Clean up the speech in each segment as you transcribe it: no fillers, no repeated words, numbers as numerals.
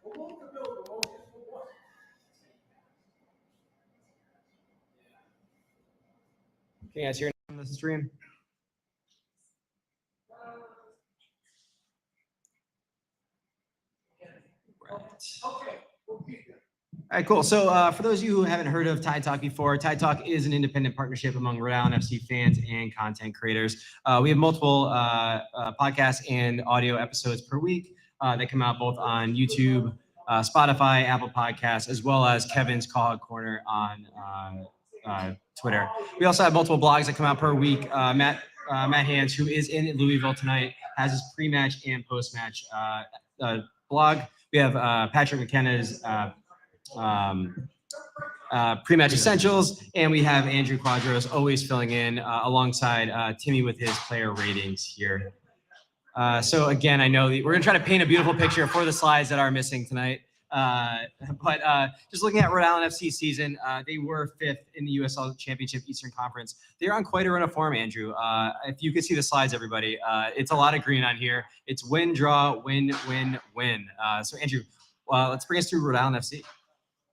Can you guys hear on the stream? Right. All right, cool. So for those of you who haven't heard of Tide Talk before, Tide Talk is an independent partnership among Rhode Island FC fans and content creators. We have multiple podcasts and audio episodes per week that come out both on YouTube, Spotify, Apple Podcasts, as well as Kevin's Call Out Corner on Twitter. We also have multiple blogs that come out per week. Matt Hands, who is in Louisville tonight, has his pre-match and post-match blog. We have Patrick McKenna's pre-match essentials, and we have Andrew Quadros always filling in alongside Timmy with his player ratings here. So again, I know we're gonna try to paint a beautiful picture for the slides that are missing tonight. But just looking at Rhode Island FC season, they were 5th in the USL Championship Eastern Conference. They're on quite a run of form, Andrew. If you could see the slides, everybody, it's a lot of green on here. It's win, draw, win, win, win. So Andrew, let's bring us through Rhode Island FC.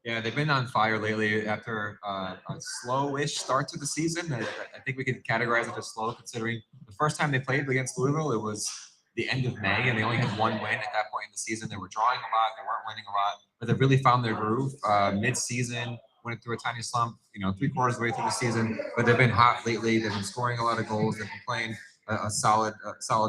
Yeah, they've been on fire lately after a slow-ish start to the season. I think we could categorize it as slow, considering the first time they played against Louisville, it was the end of May, and they only had one win at that point in the season. They were drawing a lot, they weren't winning a lot, but they've really found their groove. Mid-season, went through a tiny slump, 3/4 of the way through the season, but they've been hot lately. They've been scoring a lot of goals. They've been playing a solid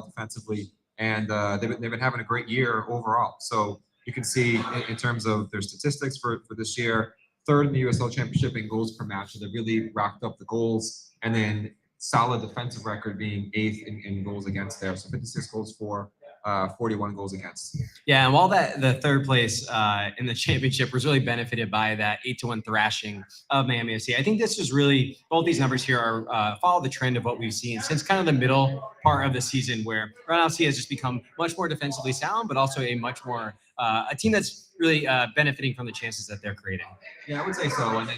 defensively, and they've been having a great year overall. So you can see in terms of their statistics for this year, 3rd in the USL Championship in goals per match. So they really racked up the goals, and then solid defensive record being 8th in goals against there. So 56 goals for, 41 goals against. Yeah, and while the 3rd place in the championship was really benefited by that 8-1 thrashing of Miami FC, I think this was really, both these numbers here are follow the trend of what we've seen since kind of the middle part of the season, where Rhode Island FC has just become much more defensively sound, but also a much more a team that's really benefiting from the chances that they're creating. Yeah, I would say so. And then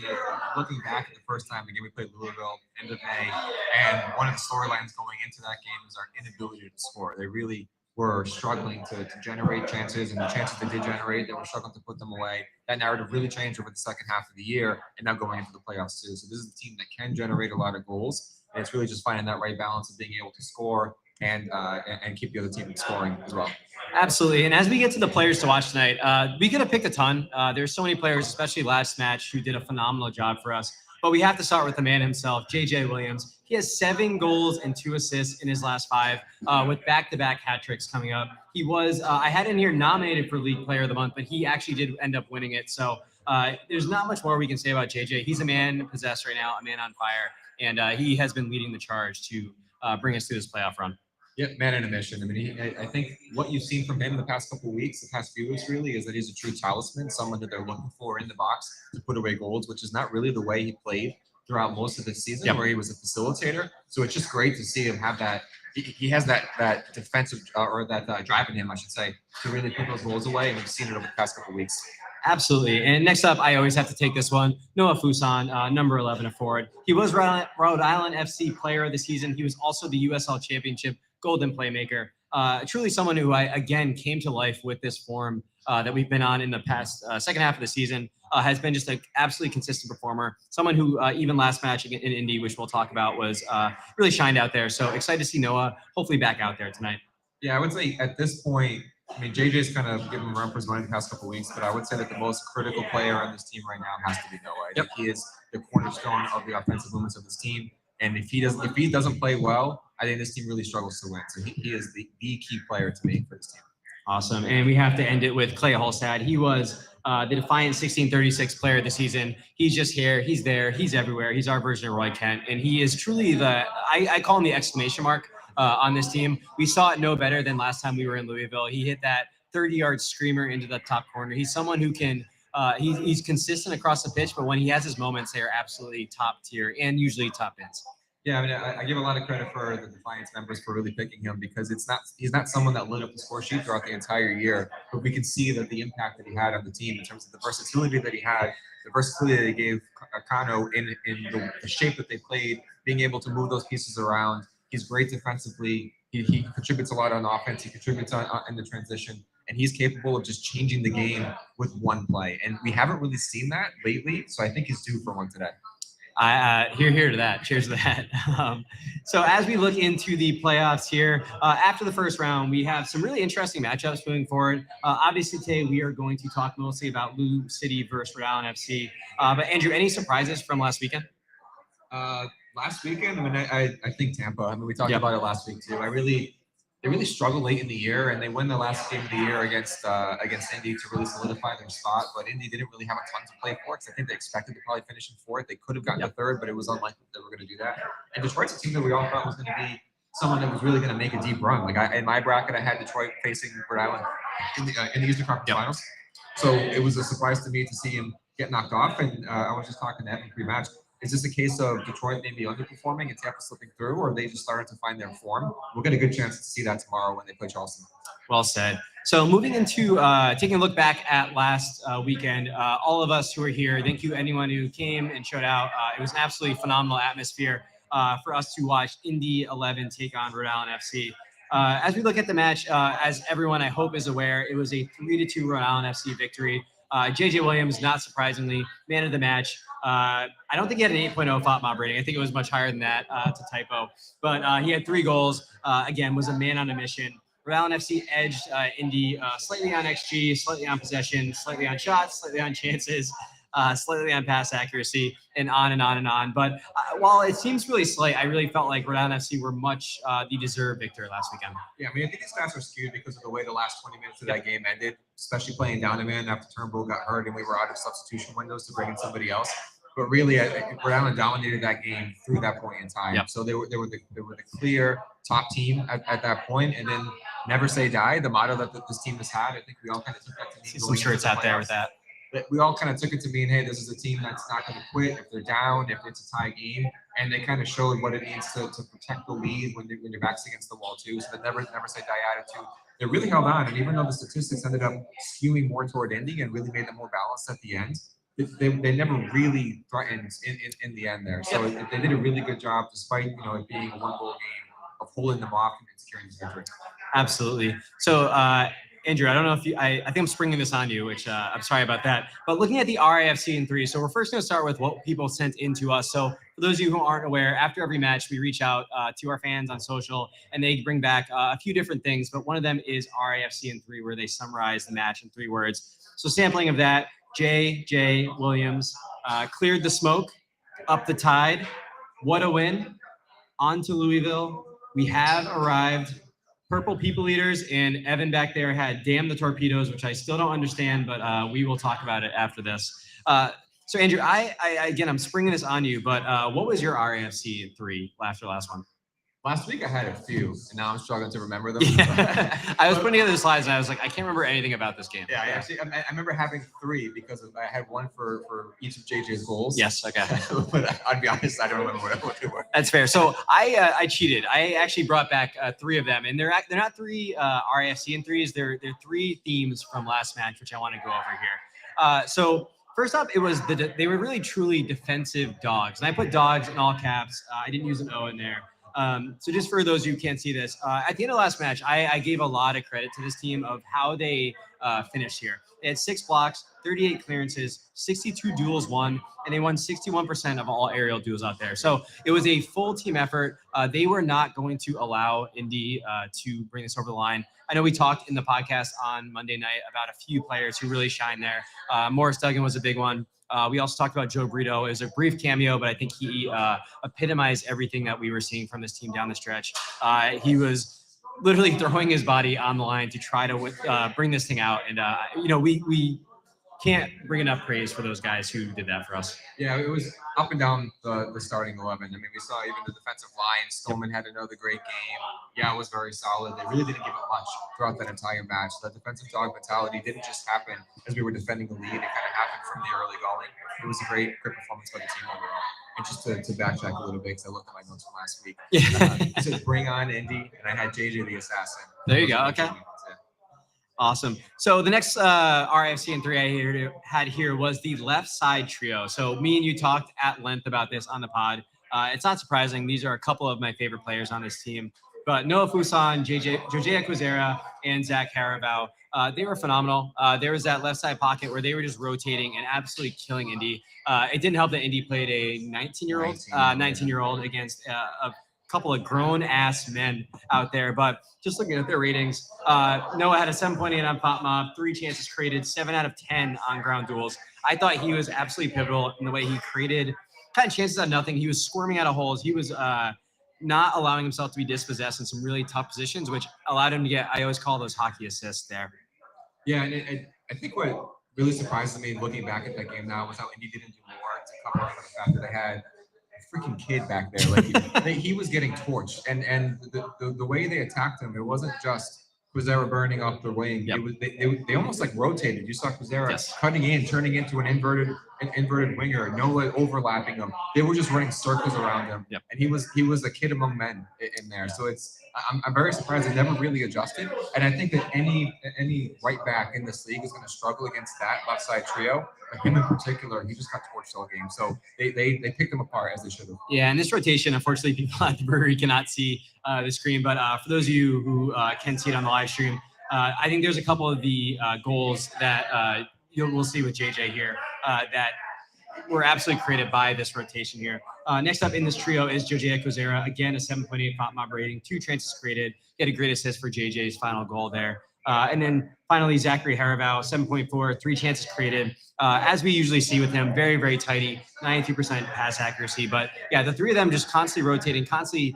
looking back at the first time again, we played Louisville end of May, and one of the storylines going into that game was our inability to score. They really were struggling to generate chances, and the chances they did generate, they were struggling to put them away. That narrative really changed over the second half of the year, and now going into the playoffs too. So this is a team that can generate a lot of goals, and it's really just finding that right balance of being able to score and keep the other team scoring as well. Absolutely. And as we get to the players to watch tonight, we could have picked a ton. There's so many players, especially last match, who did a phenomenal job for us. But we have to start with the man himself, JJ Williams. He has 7 goals and 2 assists in his last 5, with back-to-back hat tricks coming up. He was, I had in here nominated for League Player of the Month, but he actually did end up winning it. So there's not much more we can say about JJ. He's a man possessed right now, a man on fire, and he has been leading the charge to bring us through this playoff run. Yep, man in a mission. I mean, I think what you've seen from him in the past couple of weeks, the past few weeks really, is that he's a true talisman, someone that they're looking for in the box to put away goals, which is not really the way he played throughout most of the season, yep, where he was a facilitator. So it's just great to see him have that. He has that defensive or that drive in him, I should say, to really put those goals away, and we've seen it over the past couple of weeks. Absolutely. And next up, I always have to take this one. Noah Fuson, number 11, a forward. He was Rhode Island FC Player of the Season. He was also the USL Championship Golden Playmaker. Truly someone who again came to life with this form that we've been on in the past second half of the season. Has been just an absolutely consistent performer. Someone who even last match in Indy, which we'll talk about, was really shined out there. So excited to see Noah hopefully back out there tonight. Yeah, I would say at this point, I mean, JJ's kind of given him a run for his money the past couple of weeks, but I would say that the most critical player on this team right now has to be Noah. I think he is the cornerstone of the offensive movements of this team. And if he doesn't play well, I think this team really struggles to win. So he is the key player to me for this team. Awesome. And we have to end it with Clay Holstad. He was the Defiant 1636 player of the season. He's just here. He's there. He's everywhere. He's our version of Roy Kent. And he is truly I call him the exclamation mark on this team. We saw it no better than last time we were in Louisville. He hit that 30-yard screamer into the top corner. He's someone who can he's consistent across the pitch, but when he has his moments, they are absolutely top tier and usually top ends. Yeah, I mean, I give a lot of credit for the Defiance members for really picking him, because he's not someone that lit up the score sheet throughout the entire year, but we can see that the impact that he had on the team in terms of the versatility that he had, the versatility that he gave Kano in the shape that they played, being able to move those pieces around. He's great defensively. He contributes a lot on offense. He contributes in the transition, and he's capable of just changing the game with one play. And we haven't really seen that lately, so I think he's due for one today. Here to that. Cheers to that. So as we look into the playoffs here, after the first round, we have some really interesting matchups moving forward. Obviously, today we are going to talk mostly about Lou City versus Rhode Island FC. But Andrew, any surprises from last weekend? Last weekend, I mean, I think Tampa. I mean, we talked about it last week too. They really struggled late in the year, and they win the last game of the year against Indy to really solidify their spot. But Indy didn't really have a ton to play for, because I think they expected to probably finish in fourth. They could have gotten to third, but it was unlikely they were going to do that. And Detroit's a team that we all thought was going to be someone that was really going to make a deep run. Like in my bracket, I had Detroit facing Rhode Island in the Eastern Conference Finals. So it was a surprise to me to see him get knocked off. And I was just talking to Evan pre-match. Is this a case of Detroit maybe underperforming and Tampa slipping through, or they just started to find their form? We'll get a good chance to see that tomorrow when they play Charleston. Well said. So moving into taking a look back at last weekend, all of us who are here, thank you anyone who came and showed out. It was an absolutely phenomenal atmosphere for us to watch Indy 11 take on Rhode Island FC. As we look at the match, as everyone I hope is aware, it was a 3-2 Rhode Island FC victory. JJ Williams, not surprisingly, man of the match. I don't think he had an 8.0 FOP mob rating. I think it was much higher than that. It's a typo. But he had 3 goals. Again, was a man on a mission. Rhode Island FC edged Indy slightly on XG, slightly on possession, slightly on shots, slightly on chances, slightly on pass accuracy, and on and on and on. But while it seems really slight, I really felt like Rhode Island FC were much the deserved victor last weekend. Yeah, I mean, I think these stats are skewed because of the way the last 20 minutes of that game ended, especially playing down a man after Turnbull got hurt and we were out of substitution windows to bring in somebody else. But really, Rhode Island dominated that game through that point in time. Yep. So they were the clear top team at that point, and then never say die, the motto that this team has had. I think we all kind of took that to mean. See some shirts out there with that. We all kind of took it to mean, hey, this is a team that's not going to quit if they're down, if it's a tie game, and they kind of showed what it means to protect the lead when your back's against the wall too. So the never say die attitude. They really held on, and even though the statistics ended up skewing more toward Indy and really made them more balanced at the end, they never really threatened in the end there. So they did a really good job, despite it being a 1-goal game, of holding them off and securing the victory. Absolutely. So, Andrew, I don't know if I think I'm springing this on you, which I'm sorry about that. But looking at the RIFC in 3, so we're first going to start with what people sent in to us. So for those of you who aren't aware, after every match, we reach out to our fans on social, and they bring back a few different things. But one of them is RIFC in 3, where they summarize the match in 3 words. So sampling of that, J.J. Williams cleared the smoke, up the tide. What a win. On to Louisville. We have arrived. Purple people eaters, and Evan back there had damn the torpedoes, which I still don't understand, but we will talk about it after this. So Andrew, I again, I'm springing this on you, but what was your RAFC in 3 after the last one? Last week I had a few, and now I'm struggling to remember them. Yeah. I was putting together the slides, and I was like, I can't remember anything about this game. Yeah, I remember having 3 because I had one for each of JJ's goals. Yes, okay. But I'd be honest, I don't remember what they were. That's fair. So I cheated. I actually brought back 3 of them, and they're not 3 RAFC in 3s. They're 3 themes from last match, which I want to go over here. So first up, it was they were really truly defensive dogs, and I put dogs in all caps. I didn't use an O in there. So just for those who can't see this, at the end of the last match, I gave a lot of credit to this team of how they finished here. They had 6 blocks, 38 clearances, 62 duels won, and they won 61% of all aerial duels out there. So it was a full team effort. They were not going to allow Indy to bring this over the line. I know we talked in the podcast on Monday night about a few players who really shine there. Morris Duggan was a big one. We also talked about Joe Brito. It was a brief cameo, but I think he epitomized everything that we were seeing from this team down the stretch. He was literally throwing his body on the line to try to bring this thing out. And, we can't bring enough praise for those guys who did that for us. Yeah, it was up and down the starting 11. I mean, we saw even the defensive line. Stolman had another great game. Yeah, it was very solid. They really didn't give up much throughout that entire match. That defensive dog mentality didn't just happen as we were defending the lead. It kind of happened from the early going. It was a great performance by the team overall. And just to backtrack a little bit, because I looked at my notes from last week. It says bring on Indy, and I had JJ the Assassin. There you go. Okay. Awesome. So the next RFC in 3 I had here was the left side trio. So me and you talked at length about this on the pod. It's not surprising. These are a couple of my favorite players on this team. But Noah Fuson, Jojea Quizera, and Zach Harabow, they were phenomenal. There was that left side pocket where they were just rotating and absolutely killing Indy. It didn't help that Indy played a 19-year-old against a couple of grown ass men out there. But just looking at their ratings, Noah had a 7.8 on pop mob, 3 chances created, 7 out of 10 on ground duels. I thought he was absolutely pivotal in the way he created kind of chances on nothing. He was squirming out of holes. He was not allowing himself to be dispossessed in some really tough positions, which allowed him to get, I always call those hockey assists there. Yeah, and I think what really surprises me looking back at that game now was how Indy didn't do more to cover up for the fact that they had a freaking kid back there. Like he was getting torched, and the way they attacked him, it wasn't just Quizera burning up the wing. Yep. It was they almost like rotated. You saw Quizera Yes. cutting in, turning into an inverted winger, Noah overlapping him. They were just running circles around him, Yep. and he was a kid among men in there. So I'm very surprised they never really adjusted. And I think that any right back in this league is going to struggle against that left side trio. But him in particular, he just got torched all game. So they picked him apart as they should have. Yeah, and this rotation, unfortunately, people at the brewery cannot see the screen. But for those of you who can see it on the live stream, I think there's a couple of the goals that we'll see with JJ here that were absolutely created by this rotation here. Next up in this trio is Jojea Quizera. Again, a 7.8 pop mob rating, 2 chances created. Get a great assist for JJ's final goal there. And then finally, Zachary Harabow, 7.4, 3 chances created. As we usually see with him, very, very tidy, 92% pass accuracy. But yeah, the 3 of them just constantly rotating, constantly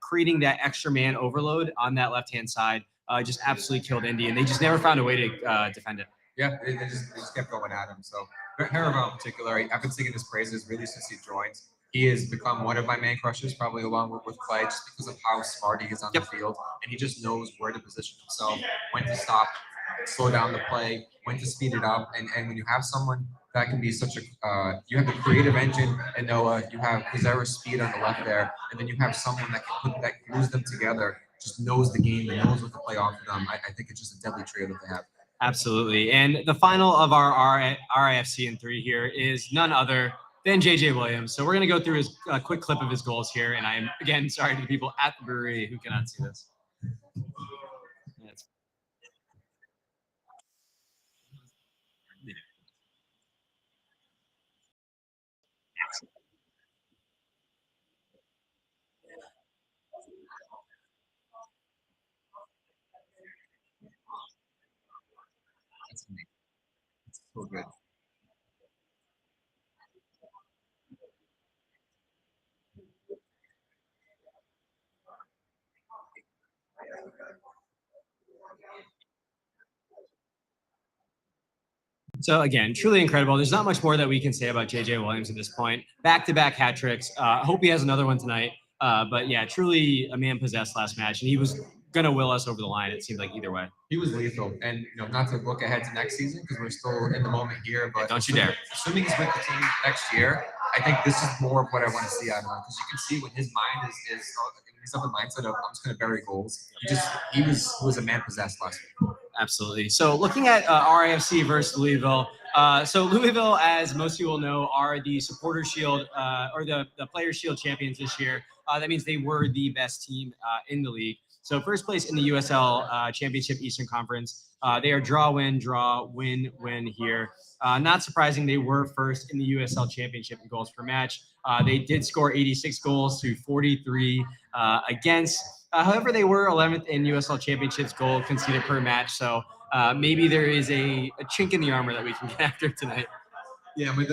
creating that extra man overload on that left-hand side. Just absolutely killed Indy, and they just never found a way to defend it. Yeah, they just kept going at him. So Harabow in particular, I've been singing his praises really since he joined. He has become one of my man crushes, probably along with Clay, just because of how smart he is on the field. And he just knows where to position himself, when to stop, slow down the play, when to speed it up. And when you have someone that can be such a, you have the creative engine and Noah, you have Quizera's speed on the left there, and then you have someone that can put that glues them together, just knows the game and knows what to play off of them. I think it's just a deadly trio that they have. Absolutely. And the final of our RIFC in 3 here is none other than JJ Williams. So we're going to go through a quick clip of his goals here. And I am, again, sorry to the people at the brewery who cannot see this. That's amazing. It's so good. So again, truly incredible. There's not much more that we can say about JJ Williams at this point. Back-to-back hat tricks. Hope he has another one tonight. But yeah, truly a man possessed last match, and he was gonna will us over the line. It seemed like either way. He was lethal, and not to look ahead to next season because we're still in the moment here. But Don't you dare! Assuming he's with the team next year, I think this is more of what I want to see out of him because you can see when his mind is he's of the mindset of I'm just going to bury goals. He was a man possessed last week. Absolutely. So looking at RIFC versus Louisville. So Louisville, as most of you will know, are the Supporter Shield or the Player Shield champions this year. That means they were the best team in the league. So first place in the USL Championship Eastern Conference. They are draw, win, win here. Not surprising, they were first in the USL Championship in goals per match. They did score 86 goals to 43 against. However, they were 11th in USL Championships goal conceded per match. So maybe there is a chink in the armor that we can get after tonight. Yeah, but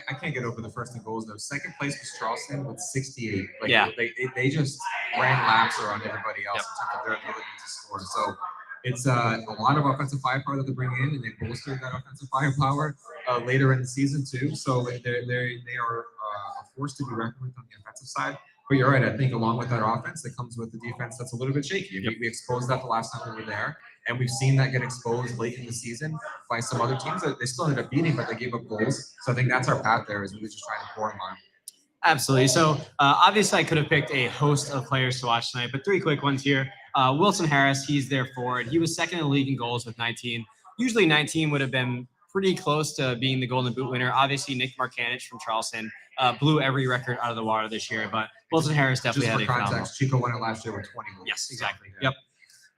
I can't get over the first in goals though. Second place was Charleston with 68. Like, yeah, they just ran laps around everybody else in terms of their ability to score. So it's a lot of offensive firepower that they bring in, and they bolstered that offensive firepower later in the season too. So they are a force to be reckoned with on the offensive side. But you're right. I think along with that offense, that comes with the defense that's a little bit shaky. Yep. We exposed that the last time we were there, and we've seen that get exposed late in the season by some other teams that they still ended up beating, but they gave up goals. So I think that's our path there, is really just trying to pour them on. Absolutely. So obviously I could have picked a host of players to watch tonight, but 3 quick ones here. Wilson Harris, he's their forward. He was second in the league in goals with 19. Usually 19 would have been pretty close to being the Golden Boot winner. Obviously, Nick Markanich from Charleston blew every record out of the water this year. But Wilson Harris definitely Just had for a phenomenal. context, Chico won it last year with 20 goals. Yes, exactly. Yeah.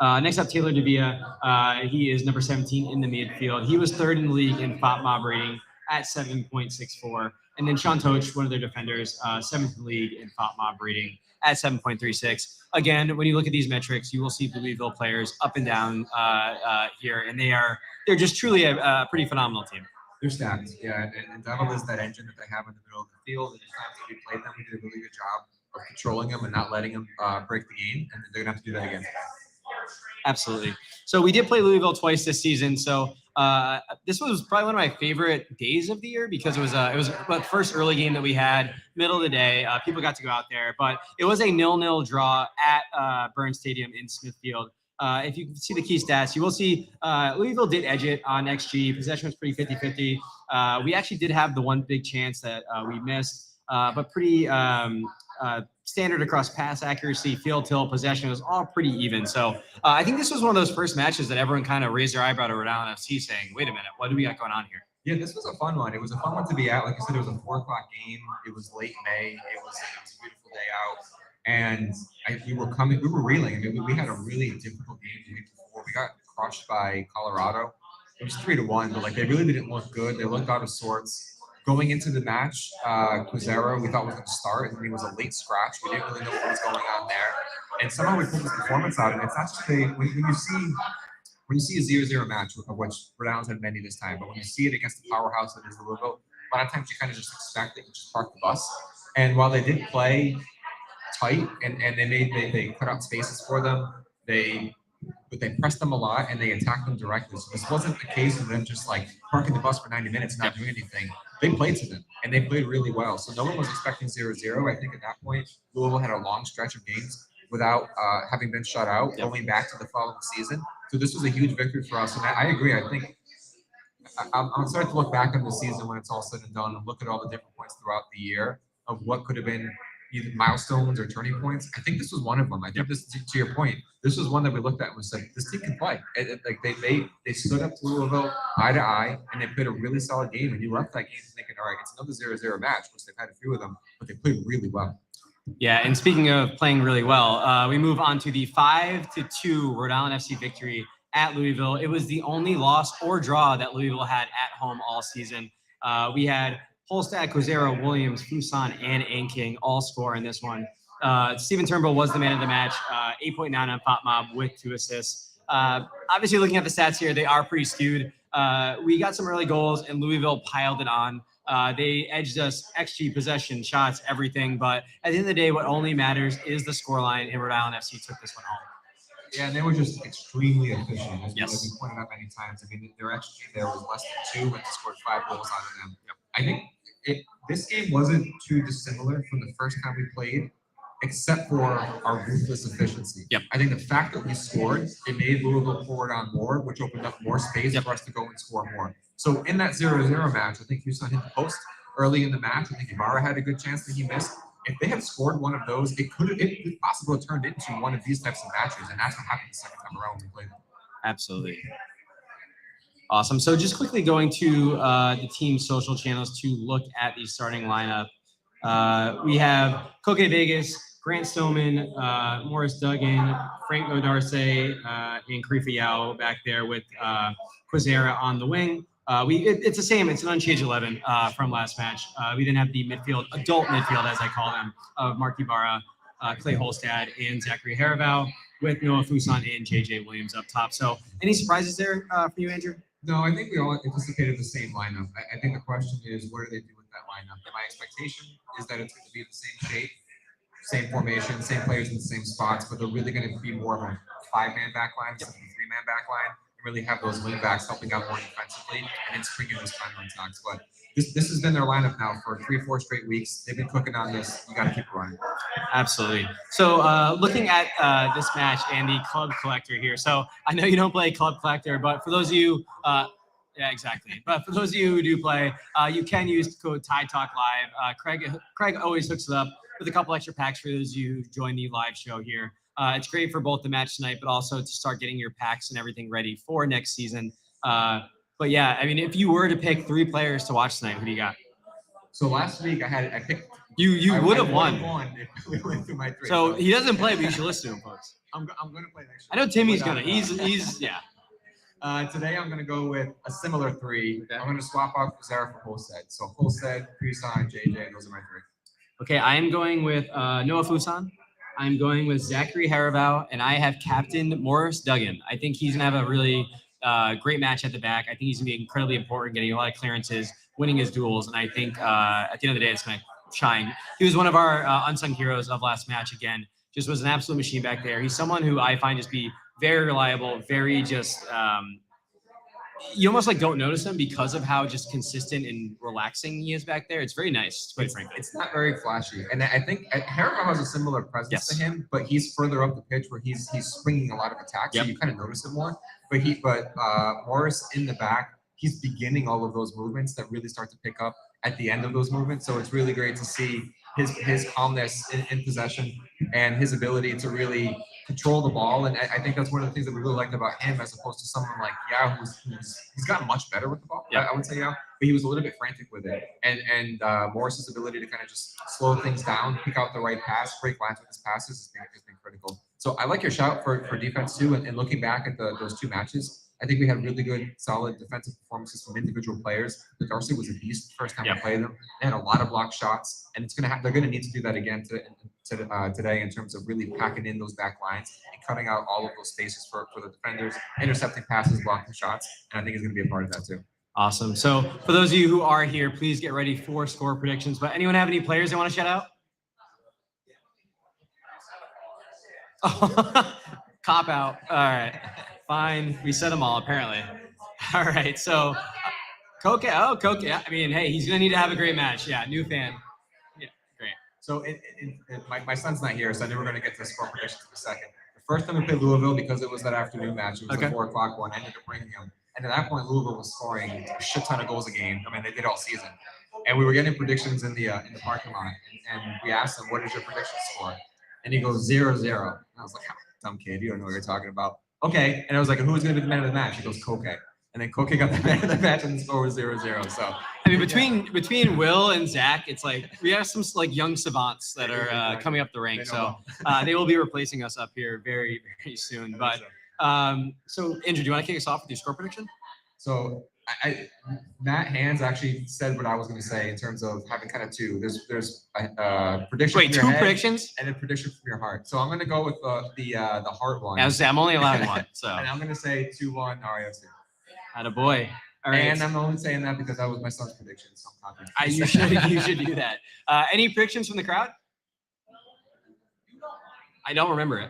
Yep. Next up, Taylor Devia. He is number 17 in the midfield. He was third in the league in FOP-MOB rating at 7.64. And then Sean Toch, one of their defenders, seventh in the league in FOP-MOB rating at 7.36. Again, when you look at these metrics, you will see Louisville players up and down here, and they're just truly a pretty phenomenal team. They're stacked, yeah, and Devil is that engine that they have in the middle of the field. And the times that we played them, we did a really good job of controlling them and not letting them break the game, and they're gonna have to do that again. Absolutely. So we did play Louisville twice this season. So this was probably one of my favorite days of the year because it was the first early game that we had, middle of the day. People got to go out there, but it was a 0-0 draw at Burns Stadium in Smithfield. If you see the key stats, you will see Louisville did edge it on XG. Possession was pretty 50-50. We actually did have the one big chance that we missed, but pretty standard across pass accuracy, field tilt, possession. It was all pretty even. So I think this was one of those first matches that everyone kind of raised their eyebrow to Rhode Island FC saying, wait a minute, what do we got going on here? Yeah, this was a fun one. It was a fun one to be at. Like you said, it was a 4 o'clock game. It was late May. It was a beautiful day out. And we were reeling. I mean, we had a really difficult game the week before. We got crushed by Colorado. It was 3-1, but like they really didn't look good. They looked out of sorts. Going into the match, Quizero, we thought was going to start, and he was a late scratch. We didn't really know what was going on there. And somehow we pulled this performance out. And it's not just when you see a 0-0 match, of which Rhode Island's had many this time, but when you see it against the powerhouse that is Louisville, a lot of times you kind of just expect it and just park the bus. And while they did play tight and they put out spaces for them, but they pressed them a lot and they attacked them directly. So this wasn't the case of them just like parking the bus for 90 minutes and not doing anything. They played to them and they played really well. So no one was expecting 0-0. I think at that point, Louisville had a long stretch of games without having been shut out, going back to the following season. So this was a huge victory for us. And I agree. I think I'm starting to look back on the season when it's all said and done and look at all the different points throughout the year of what could have been either milestones or turning points. I think this was one of them. I think this, to your point, this was one that we looked at and was like, this team can play. Like they stood up to Louisville eye to eye, and they played a really solid game. And you left that game thinking, all right, it's another 0-0 match, which they've had a few of them, but they played really well. Yeah, and speaking of playing really well, we move on to the 5-2 Rhode Island FC victory at Louisville. It was the only loss or draw that Louisville had at home all season. We had Holstad, Quizero, Williams, Fuson, and Anking all score in this one. Steven Turnbull was the man of the match, 8.9 on FOP-MOB with 2 assists. Obviously, looking at the stats here, they are pretty skewed. We got some early goals, and Louisville piled it on. They edged us XG, possession, shots, everything. But at the end of the day, what only matters is the scoreline, and Rhode Island FC took this one home. Yeah, and they were just extremely efficient. As Yes. we pointed out many times. I mean, their XG there was less than 2, and they scored 5 goals out of them. Yep. I think this game wasn't too dissimilar from the first time we played, except for our ruthless efficiency. Yep. I think the fact that we scored, it made Louisville forward on more, which opened up more space for us to go and score more. So in that 0-0 match, I think Houston hit the post early in the match. I think Ibarra had a good chance that he missed. If they had scored one of those, it possibly turned into one of these types of matches, and that's what happened the second time around when we played them. Absolutely. Awesome. So just quickly going to the team's social channels to look at the starting lineup. We have Koke Vegas, Grant Stillman, Morris Duggan, Frank Odarce, and Karifa Yao back there with Quizera on the wing. It's the same. It's an unchanged 11 from last match. We didn't have the adult midfield, as I call them, of Mark Ibarra, Clay Holstad, and Zachary Haraval, with Noah Fuson and JJ Williams up top. So any surprises there for you, Andrew? No, I think we all anticipated the same lineup. I think the question is, what do they do with that lineup? And my expectation is that it's going to be the same shape, same formation, same players in the same spots, but they're really going to be more of a 5-man back line instead of a 3-man back line, and really have those wing backs helping out more defensively and then spring in those counterattacks. But this has been their lineup now for 3 or 4 straight weeks. They've been cooking on this. You got to keep it running. Absolutely. So looking at this match and the club collector here. So I know you don't play club collector, but for those of you, yeah, exactly. But for those of you who do play, you can use code TIETALK Live. Craig always hooks it up with a couple extra packs for those of you who join the live show here. It's great for both the match tonight, but also to start getting your packs and everything ready for next season. But yeah, I mean, if you were to pick 3 players to watch tonight, who do you got? So last week I picked. You would have won. If we went through my 3. So he doesn't play, but you should listen to him, folks. I'm going to play next I know Timmy's gonna. He's yeah. Today I'm going to go with a similar 3. Okay. I'm going to swap out Zara for Holstead. So Holstead, Fuson, JJ, those are my 3. Okay, I am going with Noah Fuson. I'm going with Zachary Harabau, and I have Captain Morris Duggan. I think he's going to have a really great match at the back. I think he's going to be incredibly important, getting a lot of clearances, winning his duels, and I think at the end of the day, it's going to shine. He was one of our unsung heroes of last match again. Just was an absolute machine back there. He's someone who I find just be very reliable, very just you almost like don't notice him because of how just consistent and relaxing he is back there. It's very nice, quite frankly. It's not very flashy, and I think Harriman has a similar presence to him, but he's further up the pitch where he's springing a lot of attacks, so you kind of notice it more. But Morris in the back, he's beginning all of those movements that really start to pick up at the end of those movements. So it's really great to see his calmness in possession and his ability to really control the ball. And I think that's one of the things that we really liked about him, as opposed to someone like Yao, he's gotten much better with the ball. Yeah. I would say Yao, but he was a little bit frantic with it. And Morris's ability to kind of just slow things down, pick out the right pass, break lines with his passes has been critical. So I like your shout for defense too. And looking back at those 2 matches, I think we had really good, solid defensive performances from individual players. The Darcy was a beast the first time we played them. They had a lot of blocked shots, and they're gonna need to do that again today in terms of really packing in those back lines and cutting out all of those spaces for the defenders, intercepting passes, blocking shots, and I think he's gonna be a part of that too. Awesome. So for those of you who are here, please get ready for score predictions. But anyone have any players they want to shout out? Oh, cop out. All right. Fine. We said them all, apparently. All right. So, Koke. Oh, Koke. I mean, hey, he's going to need to have a great match. Yeah. New fan. Yeah. Great. So, my son's not here, so I knew we were going to get to the score predictions in a second. The first time we played Louisville, because it was that afternoon match, it was the 4 o'clock one, I ended up bringing him. And at that point, Louisville was scoring a shit ton of goals a game. I mean, they did all season. And we were getting predictions in the parking lot. And we asked him, what is your prediction score? And he goes 0-0. And I was like, dumb kid, you don't know what you're talking about. Okay. And I was like, who's going to be the man of the match? He goes, Koke. And then Koke got the man of the match, and the score was 0-0. So I mean, between Will and Zach, it's like we have some like young savants that are coming up the ranks. So they will be replacing us up here very, very soon. But so Andrew, do you want to kick us off with your score prediction? So Matt Hands actually said what I was going to say in terms of having kind of 2. There's a prediction. Wait, from your 2 predictions and a prediction from your heart. So I'm going to go with the heart one. I was saying, I'm only allowed one. So and I'm going to say 2-1 RIFC. Attaboy. All right. And I'm only saying that because that was my son's prediction. So I'm confident. You should do that. Any predictions from the crowd? I don't remember it.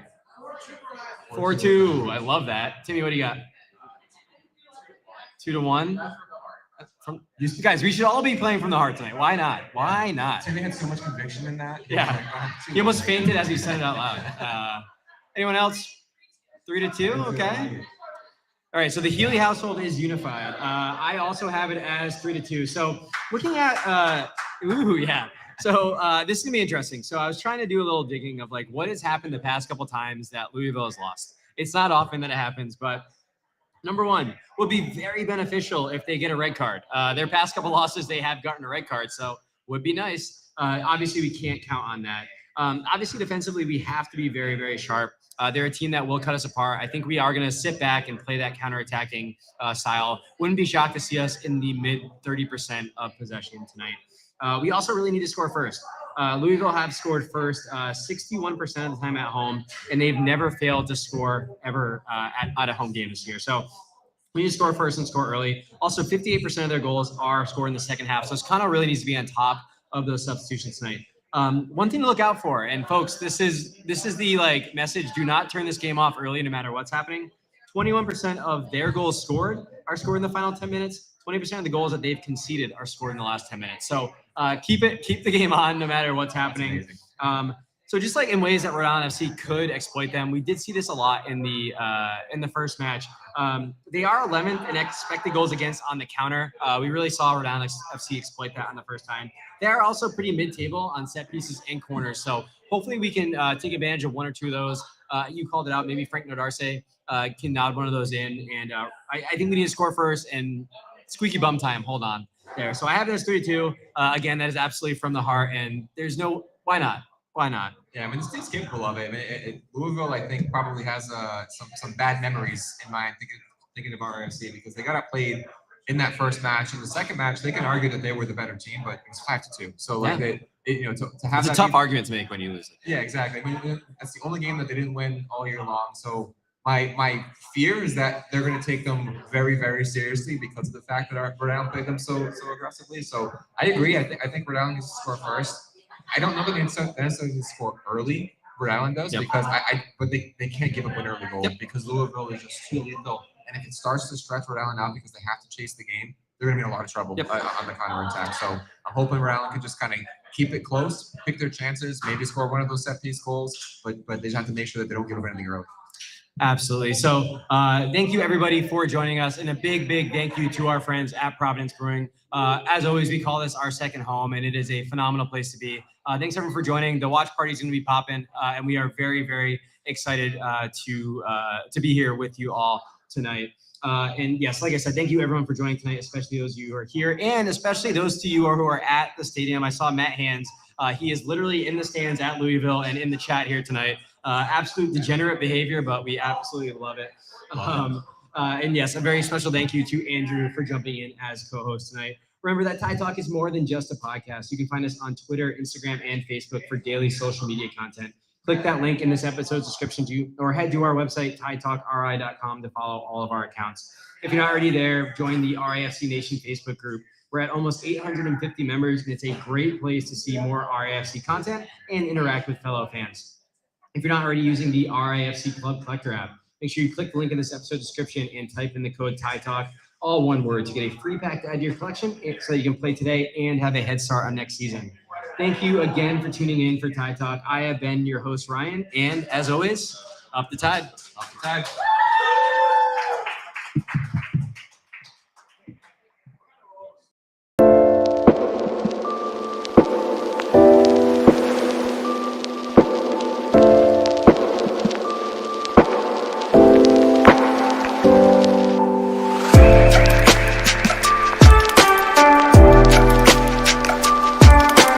4-2. I love that. Timmy, what do you got? 2-1. Guys, we should all be playing from the heart tonight. Why not? Why not? Timmy had so much conviction in that. He almost fainted as he said it out loud. Anyone else? 3-2. Okay. All right. So the Healy household is unified. I also have it as 3-2. So looking at, So this is gonna be interesting. So I was trying to do a little digging of like what has happened the past couple times that Louisville has lost. It's not often that it happens, but number one would be very beneficial if they get a red card. Their past couple losses, they have gotten a red card, so would be nice. Obviously, we can't count on that. Obviously, defensively, we have to be very, very sharp. They're a team that will cut us apart. I think we are going to sit back and play that counterattacking style. Wouldn't be shocked to see us in the mid 30% of possession tonight. We also really need to score first. Louisville have scored first 61% of the time at home, and they've never failed to score ever at a home game this year. So we need to score first and score early. Also, 58% of their goals are scored in the second half. So Scano really needs to be on top of those substitutions tonight. One thing to look out for, and folks, this is the like message: do not turn this game off early, no matter what's happening. 21% of their goals scored are scored in the final 10 minutes. 20% of the goals that they've conceded are scored in the last 10 minutes. So keep the game on no matter what's happening. So just like in ways that Rhode Island FC could exploit them, we did see this a lot in the first match. They are 11th in expected goals against on the counter. We really saw Rhode Island FC exploit that on the first time. They are also pretty mid-table on set pieces and corners. So hopefully we can take advantage of 1 or 2 of those. You called it out. Maybe Frank Nodarce can nod one of those in. And I think we need to score first and squeaky bum time. Hold on there. So I have it as 3-2. Again, that is absolutely from the heart, and there's no why not. Why not? Yeah, I mean, this team's capable of it. I mean, Louisville, I think, probably has some bad memories in mind thinking of RIFC because they got outplayed in that first match. In the second match, they can argue that they were the better team, but it was 5-2. So like to have It's a tough argument to make when you lose it. Yeah, exactly. I mean, that's the only game that they didn't win all year long. So my fear is that they're going to take them very, very seriously because of the fact that Rhode Island played them so aggressively. So I agree. I think Rhode Island needs to score first. I don't know that they necessarily need to score early. Rhode Island does because but they can't give up an early goal because Louisville is just too lethal. And if it starts to stretch Rhode Island out because they have to chase the game, they're going to be in a lot of trouble on the counterattack. So I'm hoping Rhode Island can just kind of keep it close, pick their chances, maybe score one of those set piece goals, but they just have to make sure that they don't give up anything early. Absolutely. So thank you everybody for joining us, and a big thank you to our friends at Providence Brewing. As always, we call this our second home, and it is a phenomenal place to be. Thanks everyone for joining. The watch party is going to be popping, and we are very excited to be here with you all tonight. And yes, like I said, thank you everyone for joining tonight, especially those of you who are here, and especially those of you who are at the stadium. I saw Matt Hands. He is literally in the stands at Louisville and in the chat here tonight. Absolute degenerate behavior, but we absolutely love it. And yes, a very special thank you to Andrew for jumping in as co-host tonight. Remember that Tide Talk is more than just a podcast. You can find us on Twitter, Instagram, and Facebook for daily social media content. Click that link in this episode's description or head to our website, tidetalkri.com, to follow all of our accounts. If you're not already there, join the RIFC Nation Facebook group. We're at almost 850 members, and it's a great place to see more RIFC content and interact with fellow fans. If you're not already using the RIFC Club Collector app, make sure you click the link in this episode description and type in the code TIDETALK, all one word, to get a free pack to add to your collection so you can play today and have a head start on next season. Thank you again for tuning in for Tide Talk. I have been your host, Ryan, and as always, up the tide. Up the tide.